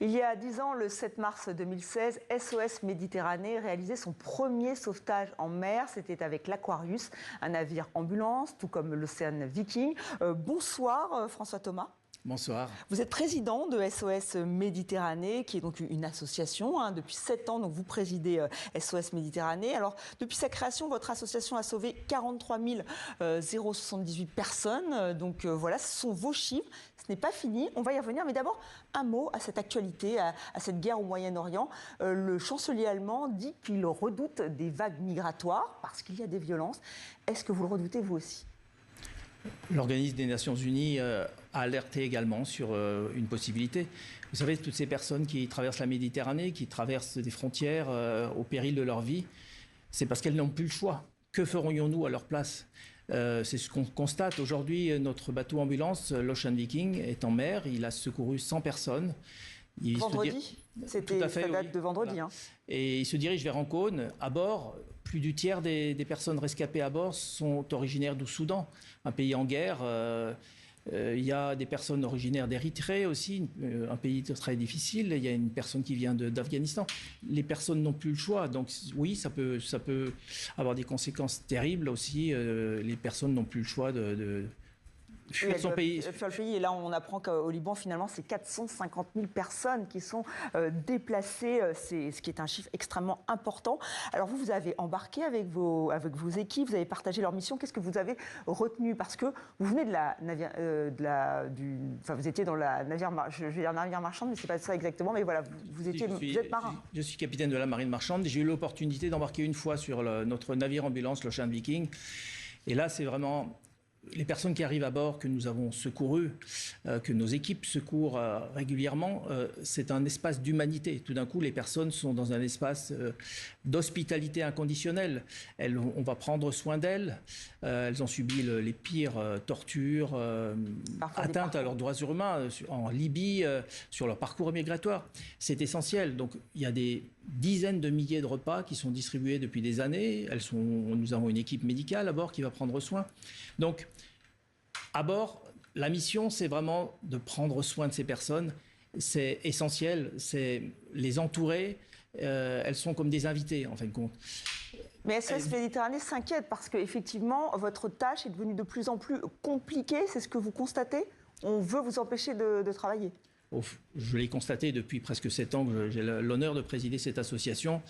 Il y a 10 ans, le 7 mars 2016, SOS Méditerranée réalisait son premier sauvetage en mer. C'était avec l'Aquarius, un navire ambulance, tout comme l'Ocean Viking. Bonsoir François Thomas. Bonsoir. Vous êtes président de SOS Méditerranée, qui est donc une association. Depuis 7 ans, donc vous présidez SOS Méditerranée. Alors, depuis sa création, votre association a sauvé 43 078 personnes. Donc voilà, ce sont vos chiffres. Ce n'est pas fini, on va y revenir. Mais d'abord, un mot à cette actualité, à cette guerre au Moyen-Orient. Le chancelier allemand dit qu'il redoute des vagues migratoires parce qu'il y a des violences. Est-ce que vous le redoutez, vous aussi ? L'Organisme des Nations Unies a alerté également sur une possibilité. Vous savez, toutes ces personnes qui traversent la Méditerranée, qui traversent des frontières au péril de leur vie, c'est parce qu'elles n'ont plus le choix. Que ferions-nous à leur place ? C'est ce qu'on constate. Aujourd'hui, notre bateau ambulance, l'Ocean Viking, est en mer. Il a secouru 100 personnes. Vendredi ? C'était sa date de vendredi. Voilà. Et il se dirige vers Ancône. À bord, plus du tiers des personnes rescapées à bord sont originaires du Soudan, un pays en guerre. Il y a des personnes originaires d'Érythrée aussi, un pays très difficile. Il y a une personne qui vient d'Afghanistan. Les personnes n'ont plus le choix. Donc oui, ça peut avoir des conséquences terribles aussi. Les personnes n'ont plus le choix de fuir son pays. Fuir le pays. Et là, on apprend qu'au Liban, finalement, c'est 450 000 personnes qui sont déplacées, ce qui est un chiffre extrêmement important. Alors vous avez embarqué avec vos équipes, vous avez partagé leur mission. Qu'est-ce que vous avez retenu ? Parce que vous venez vous étiez dans la navire marchande, mais c'est pas ça exactement. Mais voilà, vous êtes marin. Je suis capitaine de la marine marchande. J'ai eu l'opportunité d'embarquer une fois sur notre navire ambulance, l'Ocean Viking. Et là, c'est vraiment les personnes qui arrivent à bord, que nous avons secourues, que nos équipes secourent régulièrement, c'est un espace d'humanité. Tout d'un coup, les personnes sont dans un espace d'hospitalité inconditionnelle. On va prendre soin d'elles. Elles ont subi les pires tortures, atteintes à leurs droits humains en Libye, sur leur parcours migratoire. C'est essentiel. Donc, il y a des dizaines de milliers de repas qui sont distribués depuis des années. Nous avons une équipe médicale à bord qui va prendre soin. Donc, à bord, la mission, c'est vraiment de prendre soin de ces personnes. C'est essentiel, c'est les entourer. Elles sont comme des invités, en fin de compte. Mais SOS Méditerranée s'inquiète parce qu'effectivement, votre tâche est devenue de plus en plus compliquée. C'est ce que vous constatez ? On veut vous empêcher de travailler. Je l'ai constaté depuis presque 7 ans que j'ai l'honneur de présider cette association.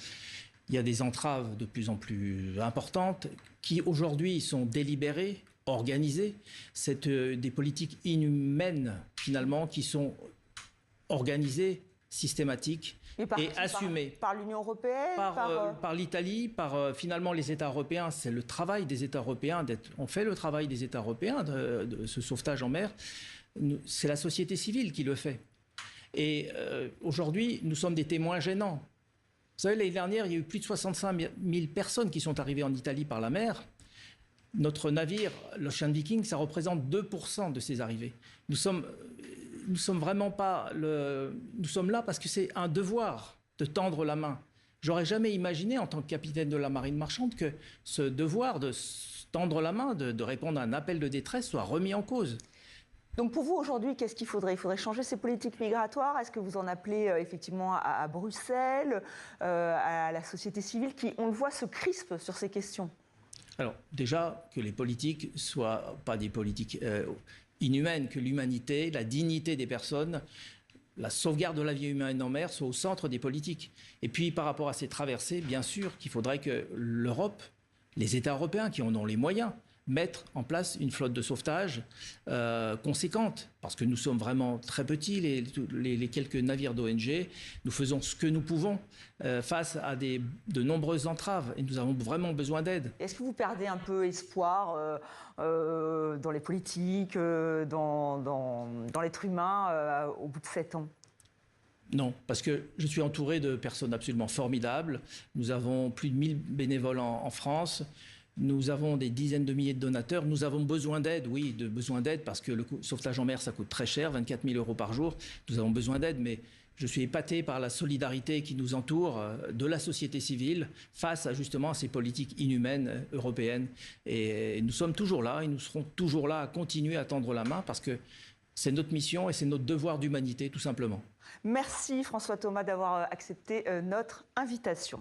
Il y a des entraves de plus en plus importantes qui, aujourd'hui, sont délibérées, organisées. C'est des politiques inhumaines, finalement, qui sont organisées, systématiques et assumées. Par l'Union européenne Par l'Italie, finalement les États européens. C'est le travail des États européens. On fait le travail des États européens de ce sauvetage en mer. C'est la société civile qui le fait. Et aujourd'hui, nous sommes des témoins gênants. Vous savez, l'année dernière, il y a eu plus de 65 000 personnes qui sont arrivées en Italie par la mer. Notre navire, l'Ocean Viking, ça représente 2% de ces arrivées. Nous sommes vraiment pas nous sommes là parce que c'est un devoir de tendre la main. J'aurais jamais imaginé, en tant que capitaine de la marine marchande, que ce devoir de tendre la main, de répondre à un appel de détresse soit remis en cause. Donc pour vous, aujourd'hui, qu'est-ce qu'il faudrait ? Il faudrait changer ces politiques migratoires ? Est-ce que vous en appelez effectivement à Bruxelles, à la société civile qui, on le voit, se crispe sur ces questions ? Alors déjà, que les politiques soient pas des politiques inhumaines, que l'humanité, la dignité des personnes, la sauvegarde de la vie humaine en mer soit au centre des politiques. Et puis par rapport à ces traversées, bien sûr qu'il faudrait que l'Europe, les États européens qui en ont les moyens, mettre en place une flotte de sauvetage conséquente. Parce que nous sommes vraiment très petits, les quelques navires d'ONG. Nous faisons ce que nous pouvons face à de nombreuses entraves. Et nous avons vraiment besoin d'aide. Est-ce que vous perdez un peu espoir dans les politiques, dans l'être humain au bout de 7 ans ? Non, parce que je suis entouré de personnes absolument formidables. Nous avons plus de 1000 bénévoles en France. Nous avons des dizaines de milliers de donateurs. Nous avons besoin d'aide, oui, besoin d'aide parce que le sauvetage en mer, ça coûte très cher, 24 000 € par jour. Nous avons besoin d'aide, mais je suis épaté par la solidarité qui nous entoure de la société civile face à justement ces politiques inhumaines européennes. Et nous sommes toujours là et nous serons toujours là à continuer à tendre la main parce que C'est notre mission et c'est notre devoir d'humanité, tout simplement. Merci François Thomas d'avoir accepté notre invitation.